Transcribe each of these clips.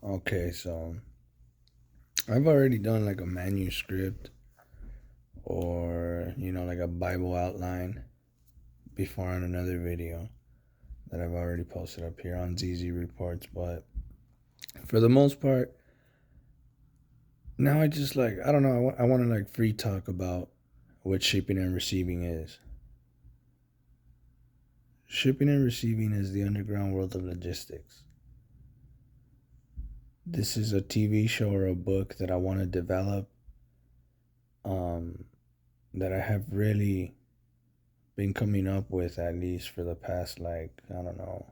Okay, so I've already done like a manuscript or, like a Bible outline before on another video that I've already posted up here on ZZ Reports. But for the most part, now I just I don't know, I want to like free talk about what shipping and receiving is. Shipping and receiving is the underground world of logistics. This is a TV show or a book that I want to develop, um, that I have really been coming up with at least for the past, I don't know,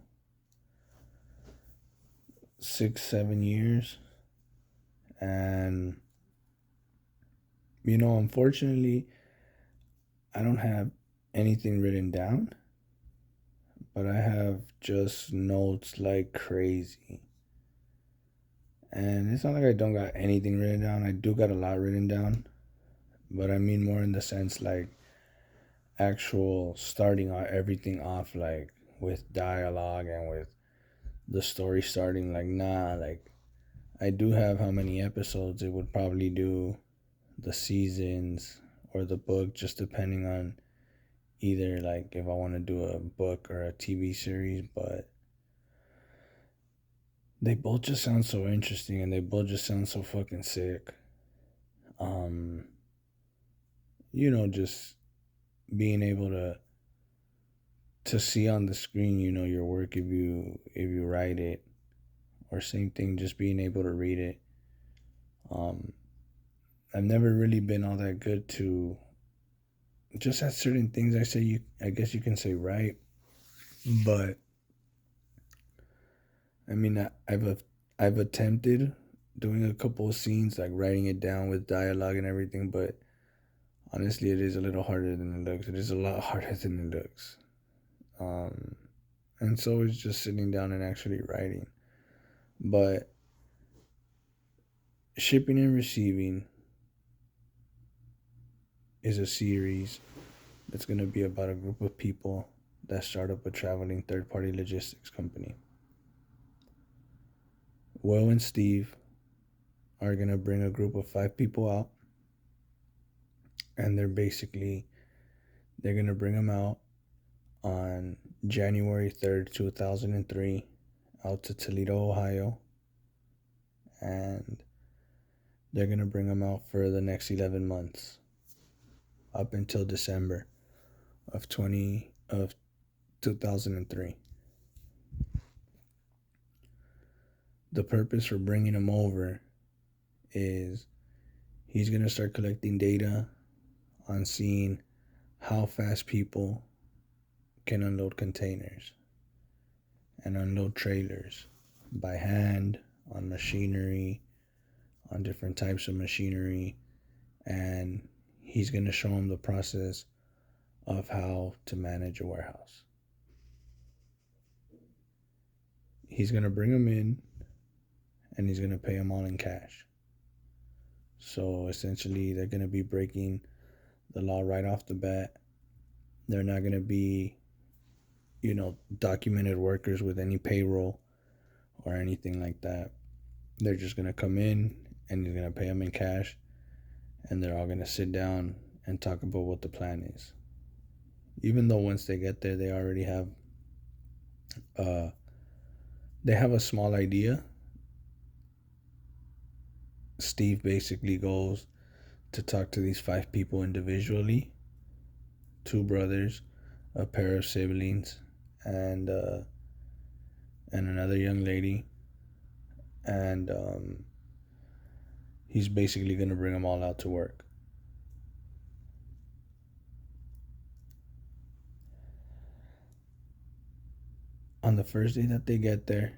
6 7 years. And unfortunately, I don't have anything written down, but I have just notes like crazy. And it's not like I don't got anything written down. I do got a lot written down, but I mean more in the sense like actual starting everything off, like with dialogue and with the story starting. Like, nah, like I do have how many episodes it would probably do, the seasons or the book, just depending on either like if I want to do a book or a TV series. But they both just sound so interesting and they both just sound so fucking sick. Um, just being able to see on the screen, your work if you write it, or same thing, just being able to read it. Um, I've never really been all that good to just at certain things. I guess you can say right, but I mean, I've attempted doing a couple of scenes, like writing it down with dialogue and everything, but honestly, it is a little harder than it looks. It is a lot harder than it looks. Um, and so it's just sitting down and actually writing. But shipping and receiving is a series that's going to be about a group of people that start up a traveling third party logistics company. Will and Steve are going to bring a group of 5 people out, and they're going to bring them out on January 3rd, 2003, out to Toledo, Ohio, and they're going to bring them out for the next 11 months up until December of 2003. The purpose for bringing them over is he's going to start collecting data on seeing how fast people can unload containers and unload trailers by hand, on machinery, on different types of machinery. And he's going to show them the process of how to manage a warehouse. He's going to bring them in and he's going to pay them all in cash. So essentially, they're going to be breaking the law right off the bat. They're not going to be, documented workers with any payroll or anything like that. They're just going to come in and he's going to pay them in cash, and they're all going to sit down and talk about what the plan is. Even though once they get there, they already uh, have a small idea. Steve basically goes to talk to these 5 people individually, 2 brothers, a pair of siblings, and another young lady, and he's basically gonna bring them all out to work. On the first day that they get there,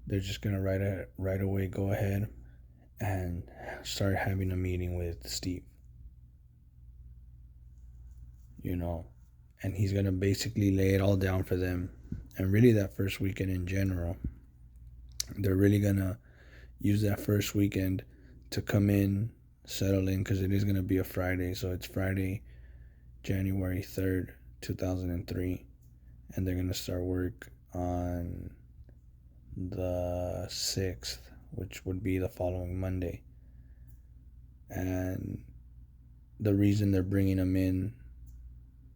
they're just gonna right away go ahead and start having a meeting with Steve. You know, and he's gonna basically lay it all down for them. And really, that first weekend in general, they're really gonna use that first weekend to come in, settle in, because it is gonna be a Friday. So it's Friday, January 3rd, 2003, and they're gonna start work on the 6th, which would be the following Monday. And the reason they're bringing them in,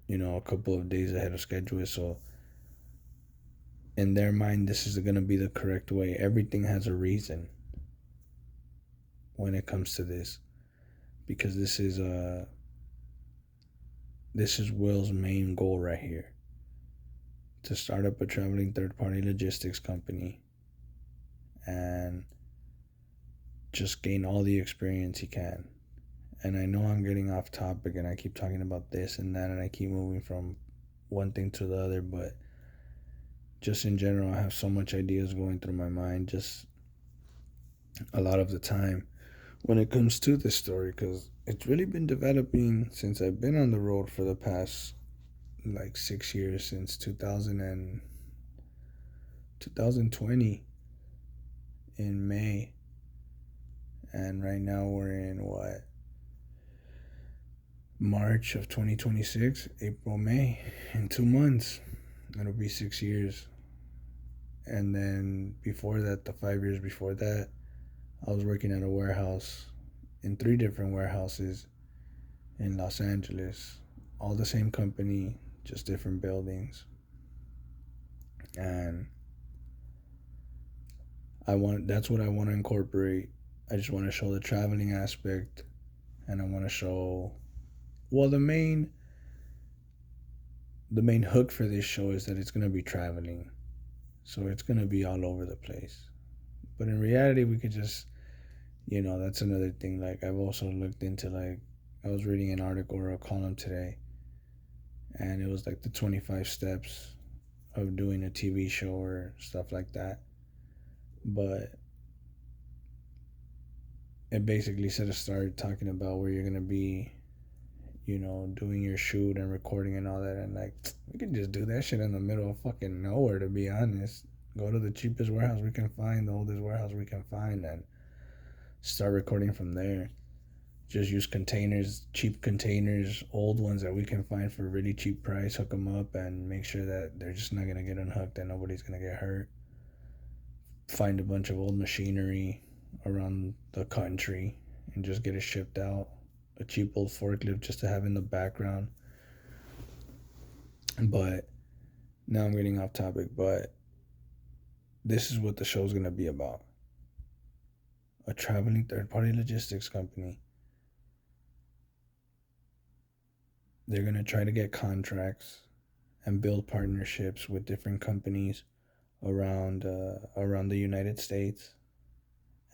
a couple of days ahead of schedule is so in their mind this is going to be the correct way. Everything has a reason when it comes to this, because this is Will's main goal right here, to start up a traveling third-party logistics company and just gain all the experience he can. And I know I'm getting off topic and I keep talking about this and that and I keep moving from one thing to the other, but just in general, I have so much ideas going through my mind just a lot of the time when it comes to this story, because it's really been developing since I've been on the road for the past like 6 years, since 2020 in May. And right now we're in March of 2026, April, May. In 2 months, it'll be 6 years. And then before that, the 5 years before that, I was working at a warehouse, in 3 different warehouses in Los Angeles. All the same company, just different buildings. And that's what I want to incorporate. I just want to show the traveling aspect, and I want to show, well, the main hook for this show is that it's going to be traveling. So it's going to be all over the place. But in reality, we could just, that's another thing. Like, I've also looked into, like, I was reading an article or a column today, and it was like the 25 steps of doing a TV show or stuff like that. But it basically said to start talking about where you're going to be, doing your shoot and recording and all that. And, like, we can just do that shit in the middle of fucking nowhere, to be honest. Go to the cheapest warehouse we can find, the oldest warehouse we can find, and start recording from there. Just use containers, cheap containers, old ones that we can find for a really cheap price, hook them up, and make sure that they're just not going to get unhooked and nobody's going to get hurt. Find a bunch of old machinery around the country and just get it shipped out. A cheap old forklift just to have in the background. But now I'm getting off topic, but this is what the show's going to be about. A traveling third-party logistics company. They're going to try to get contracts and build partnerships with different companies around the United States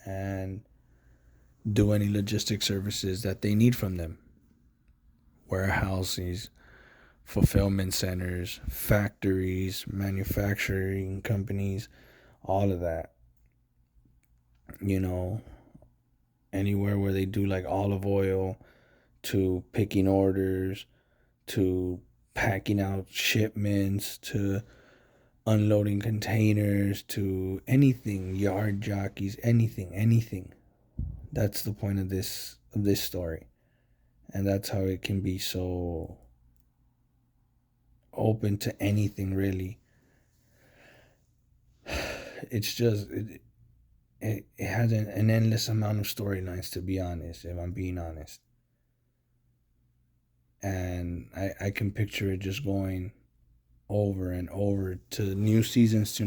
and do any logistic services that they need from them. Warehouses, fulfillment centers, factories, manufacturing companies, all of that. Anywhere where they do like olive oil, to picking orders, to packing out shipments, to unloading containers, to anything, yard jockeys, anything. That's the point of this story. And that's how it can be so open to anything, really. It's just it has an endless amount of storylines, to be honest, if I'm being honest. And I can picture it just going over and over to new seasons,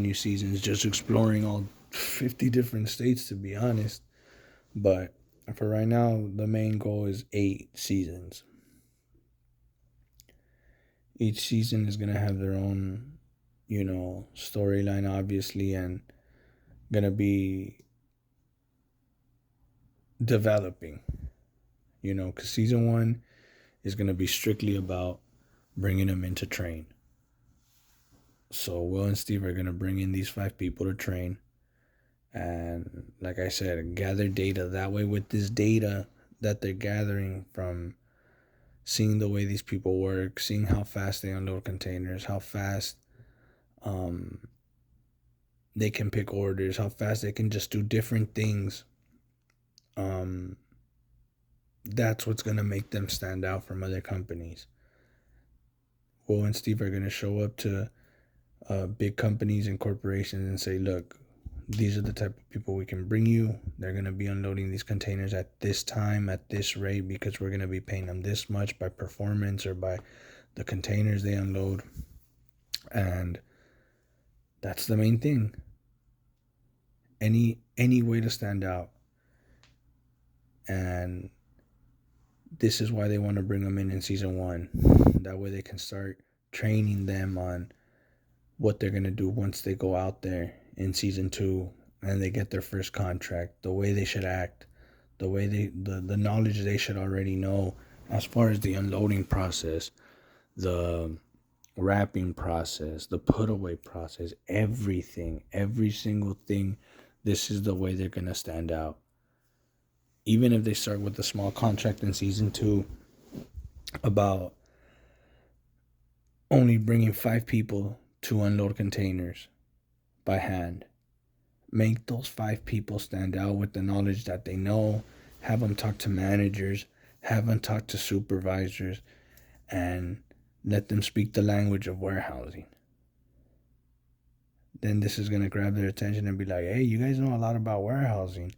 just exploring all 50 different states, to be honest. But for right now, the main goal is 8 seasons. Each season is going to have their own, storyline, obviously, and going to be developing, because season 1 is going to be strictly about bringing them in to train. So Will and Steve are going to bring in these 5 people to train. And like I said, gather data. That way, with this data that they're gathering from seeing the way these people work, seeing how fast they unload containers, how fast they can pick orders, how fast they can just do different things, that's what's going to make them stand out from other companies. Will and Steve are going to show up to big companies and corporations and say, look, these are the type of people we can bring you. They're going to be unloading these containers at this time, at this rate, because we're going to be paying them this much by performance or by the containers they unload. And that's the main thing. Any way to stand out. And this is why they want to bring them in season 1. That way they can start training them on what they're going to do once they go out there in season 2 and they get their first contract, the way they should act, the way the knowledge they should already know as far as the unloading process, the wrapping process, the put away process, everything, every single thing. This is the way they're going to stand out. Even if they start with a small contract in season 2 about only bringing 5 people to unload containers by hand, make those 5 people stand out with the knowledge that they know, have them talk to managers, have them talk to supervisors, and let them speak the language of warehousing. Then this is going to grab their attention and be like, hey, you guys know a lot about warehousing.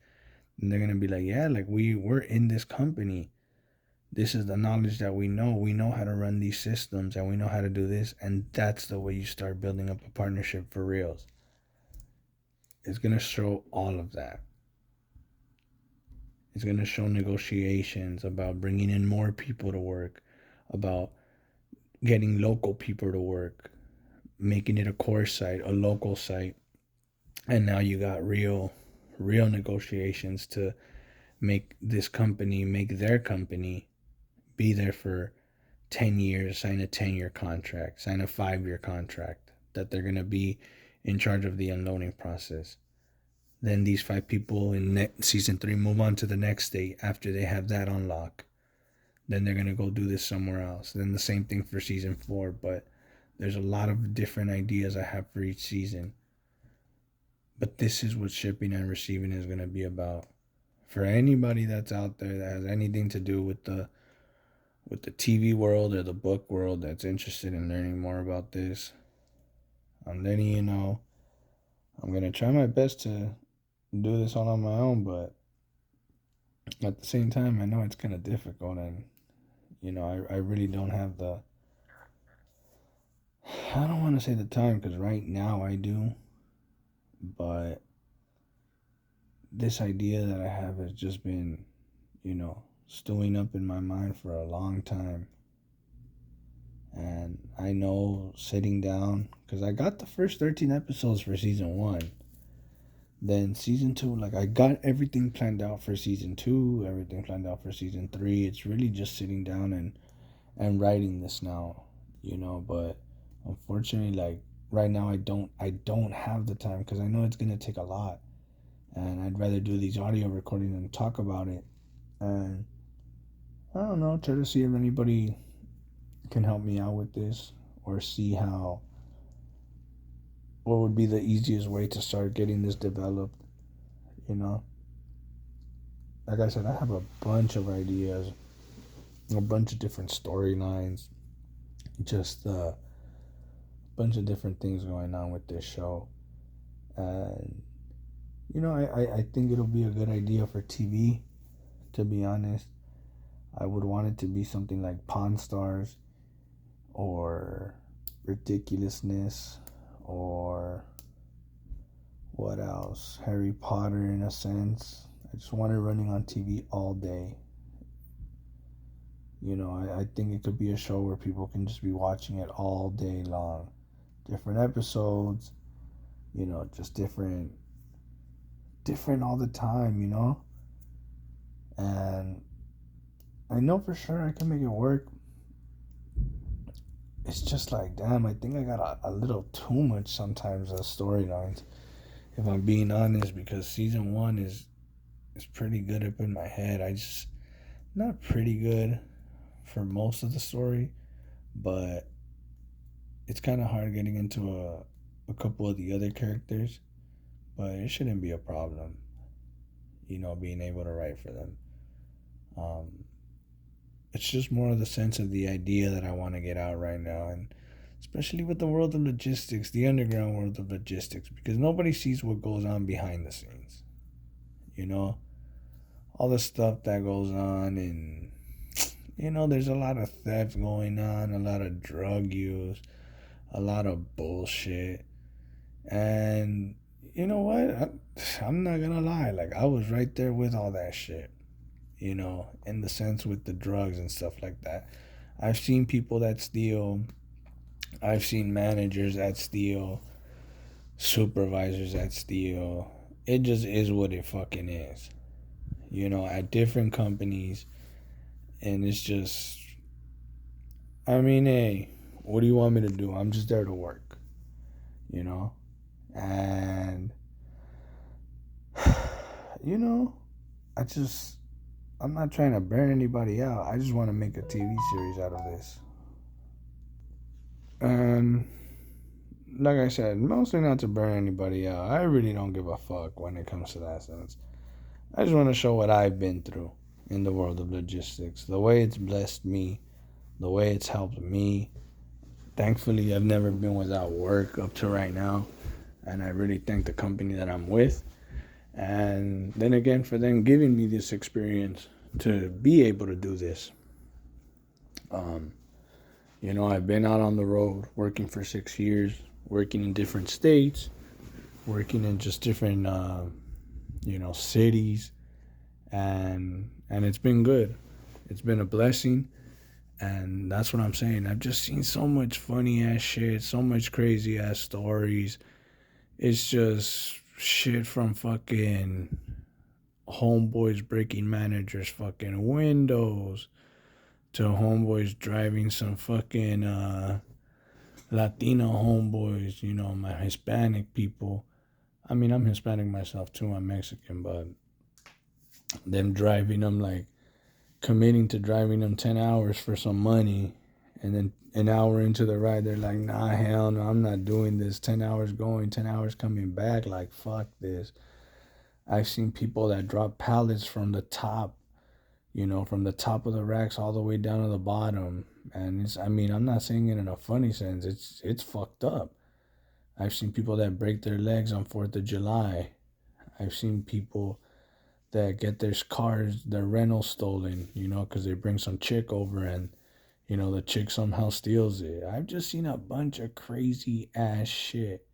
And they're going to be like, yeah, like we're in this company. This is the knowledge that we know. We know how to run these systems and we know how to do this. And that's the way you start building up a partnership for reals. It's going to show all of that. It's going to show negotiations about bringing in more people to work, about getting local people to work, making it a core site, a local site. And now you got real negotiations to make this company, make their company be there for 10 years, sign a 10-year contract, sign a 5-year contract, that they're going to be in charge of the unloading process. Then these 5 people in season 3 move on to the next state after they have that unlock. Then they're going to go do this somewhere else. Then the same thing for season 4, but there's a lot of different ideas I have for each season. But this is what shipping and receiving is going to be about. For anybody that's out there that has anything to do with the TV world or the book world that's interested in learning more about this, I'm letting you know. I'm going to try my best to do this all on my own, but at the same time, I know it's kind of difficult, and I really don't have I don't want to say the time, because right now I do, but this idea that I have has just been, stewing up in my mind for a long time. And I know sitting down, because I got the first 13 episodes for season 1. Then season 2, like I got everything planned out for season 2, everything planned out for season 3. It's really just sitting down and writing this now, but unfortunately, like right now I don't have the time, because I know it's going to take a lot. And I'd rather do these audio recordings and talk about it. And I don't know, try to see if anybody can help me out with this, or see what would be the easiest way to start getting this developed. Like I said, I have a bunch of ideas, a bunch of different storylines, just a bunch of different things going on with this show. And I think it'll be a good idea for TV, to be honest. I would want it to be something like Pawn Stars, or Ridiculousness, or what else? Harry Potter, in a sense. I just want it running on TV all day. I think it could be a show where people can just be watching it all day long. Different episodes, just different all the time, And I know for sure I can make it work. It's just like, damn, I think I got a little too much sometimes of storylines, if I'm being honest, because season 1 is pretty good up in my head. I just, not pretty good for most of the story, but it's kind of hard getting into a couple of the other characters, but it shouldn't be a problem, being able to write for them. It's just more of the sense of the idea that I want to get out right now, and especially with the world of logistics, the underground world of logistics, because nobody sees what goes on behind the scenes. You know, all the stuff that goes on, and there's a lot of theft going on, a lot of drug use, a lot of bullshit. And you know what? I'm not gonna lie. Like, I was right there with all that shit, in the sense with the drugs and stuff like that. I've seen people that steal. I've seen managers that steal, supervisors that steal. It just is what it fucking is, at different companies. And it's just, I mean, hey, what do you want me to do? I'm just there to work, you know? And, you know, I just, I'm not trying to burn anybody out. I just want to make a TV series out of this. And like I said, mostly not to burn anybody out. I really don't give a fuck when it comes to that sense. I just want to show what I've been through in the world of logistics, the way it's blessed me, the way it's helped me. Thankfully, I've never been without work up to right now, and I really thank the company that I'm with. And then again, for them giving me this experience to be able to do this. I've been out on the road working for 6 years, working in different states, working in just different, cities, and it's been good. It's been a blessing, and that's what I'm saying. I've just seen so much funny ass shit, so much crazy ass stories. It's just shit from fucking homeboys breaking managers' fucking windows to homeboys driving some fucking Latino homeboys, my Hispanic people. I mean, I'm Hispanic myself too, I'm Mexican, but them driving them, like, committing to driving them 10 hours for some money, and then an hour into the ride, they're like, nah, hell no, I'm not doing this. 10 hours going, 10 hours coming back, like, fuck this. I've seen people that drop pallets from the top, from the top of the racks all the way down to the bottom. And I'm not saying it in a funny sense. It's fucked up. I've seen people that break their legs on 4th of July. I've seen people that get their cars, their rentals stolen, because they bring some chick over, and, the chick somehow steals it. I've just seen a bunch of crazy ass shit,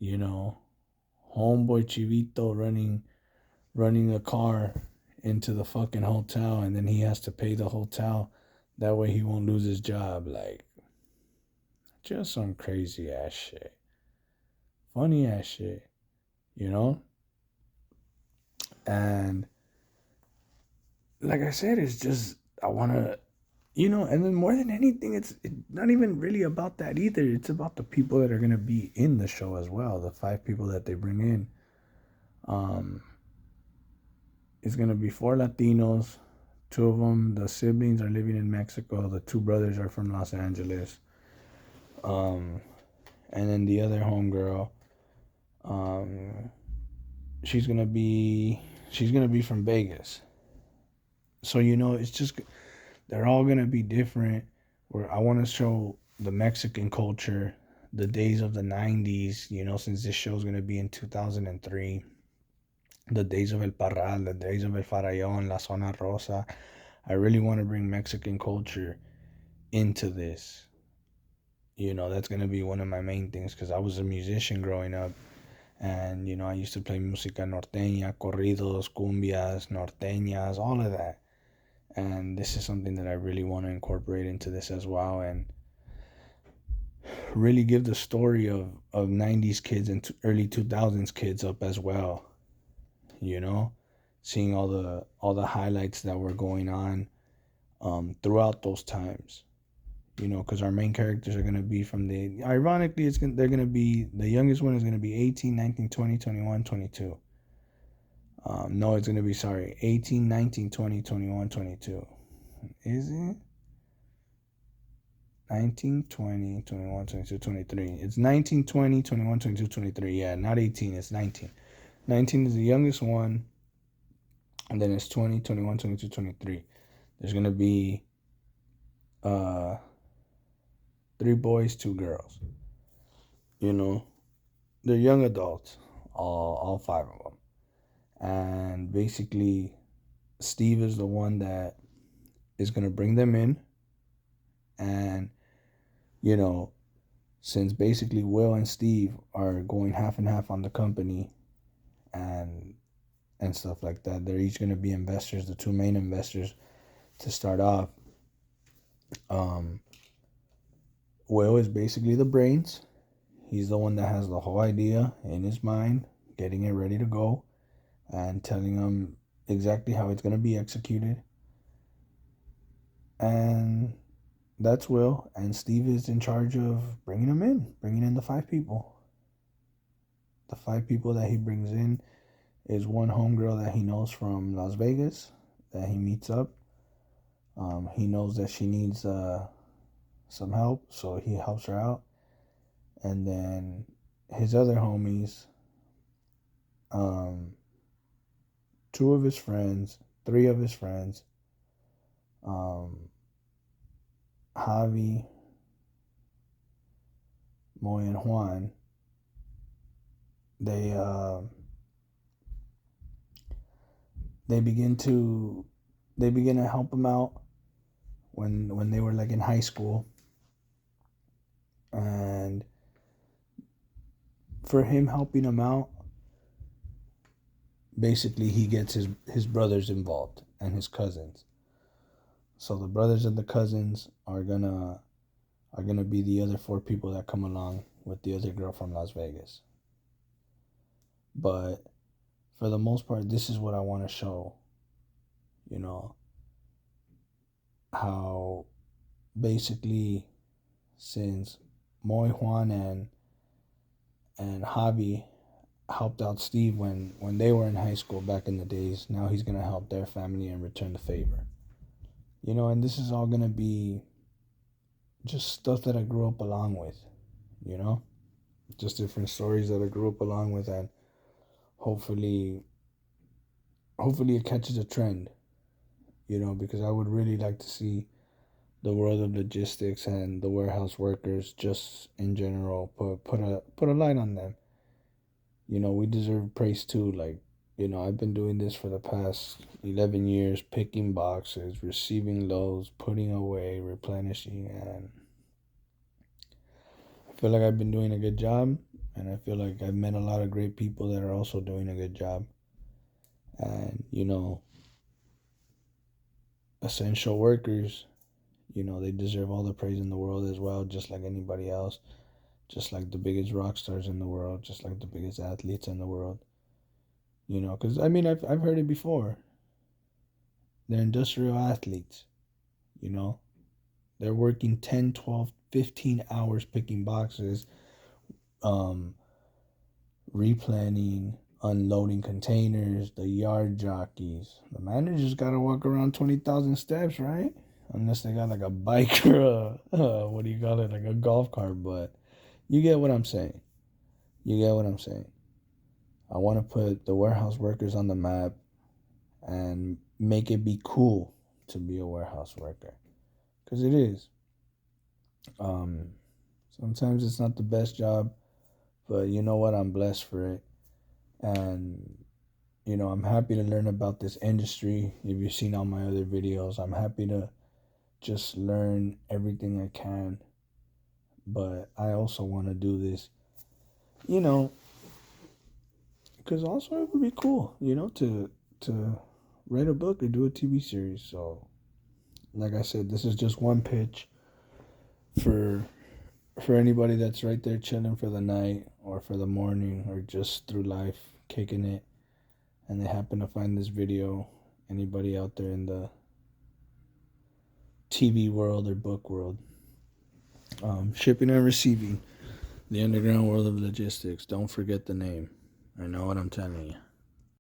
Homeboy Chivito running a car into the fucking hotel, and then he has to pay the hotel. That way he won't lose his job. Like, just some crazy ass shit. Funny ass shit, And like I said, it's just, I want to, and then more than anything, it's not even really about that either. It's about the people that are going to be in the show as well. The 5 people that they bring in. It's going to be 4 Latinos. 2 of them, the siblings, are living in Mexico. The 2 brothers are from Los Angeles. And then the other homegirl, she's gonna be from Vegas. So it's just, they're all gonna be different. Where I want to show the Mexican culture, the days of the '90s. Since this show's gonna be in 2003, the days of El Parral, the days of El Farallón, La Zona Rosa. I really want to bring Mexican culture into this. That's going to be one of my main things, because I was a musician growing up, and I used to play música norteña, corridos, cumbias, norteñas, all of that. And this is something that I really want to incorporate into this as well, and really give the story of 90s kids and early 2000s kids up as well. Seeing all the highlights that were going on throughout those times. Because our main characters are going to be ironically, they're going to be, the youngest one is going to be 18, 19, 20, 21, 22. No, it's going to be, 18, 19, 20, 21, 22. Is it? 19, 20, 21, 22, 23. It's 19, 20, 21, 22, 23. Yeah, not 18, it's 19. 19 is the youngest one, and then it's 20, 21, 22, 23. There's going to be 3 boys, 2 girls. You know, they're young adults, all 5 of them. And basically, Steve is the one that is going to bring them in. And, you know, since basically Will and Steve are going half and half on the company and stuff like that, they're each going to be investors, the 2 main investors to start off. Will is basically the brains. He's the one that has the whole idea in his mind, getting it ready to go, and telling them exactly how it's going to be executed. And that's Will. And Steve is in charge of bringing them in, bringing in the 5 people. The 5 people that he brings in is one homegirl that he knows from Las Vegas that he meets up. He knows that she needs some help, so he helps her out. And then his other homies, 2 of his friends, 3 of his friends, Javi, Moy, and Juan, they begin to help him out when they were like in high school. And for him helping him out, basically he gets his brothers involved and his cousins. So the brothers and the cousins are gonna be the other 4 people that come along with the other girl from Las Vegas. But for the most part, this is what I want to show. You know, how basically since Moy, Juan, and Javi helped out Steve when they were in high school back in the days, now he's gonna help their family and return the favor. You know, and this is all gonna be just stuff that I grew up along with, you know? Just different stories that I grew up along with, and hopefully it catches a trend, you know, because I would really like to see the world of logistics and the warehouse workers just in general put a light on them. You know, we deserve praise too. Like, you know, I've been doing this for the past 11 years, picking boxes, receiving loads, putting away, replenishing, and I feel like I've been doing a good job, and I feel like I've met a lot of great people that are also doing a good job. And, you know, essential workers, you know, they deserve all the praise in the world as well, just like anybody else, just like the biggest rock stars in the world, just like the biggest athletes in the world. You know, because I mean, I've heard it before. They're industrial athletes, you know. They're working 10, 12, 15 hours picking boxes, replanning, unloading containers, the yard jockeys. The managers got to walk around 20,000 steps, right? Unless they got like a bike or what do you call it, like a golf cart. But you get what I'm saying. You get what I'm saying. I want to put the warehouse workers on the map and make it be cool to be a warehouse worker. Because it is. Sometimes it's not the best job, but you know what? I'm blessed for it. And, you know, I'm happy to learn about this industry. If you've seen all my other videos, I'm happy to just learn everything I can. But I also want to do this, you know, because also it would be cool, you know, to write a book or do a TV series. So, like I said, this is just one pitch for anybody that's right there chilling for the night or for the morning or just through life kicking it, and they happen to find this video. Anybody out there in the TV world or book world, shipping and receiving, the underground world of logistics. Don't forget the name. I know what I'm telling you.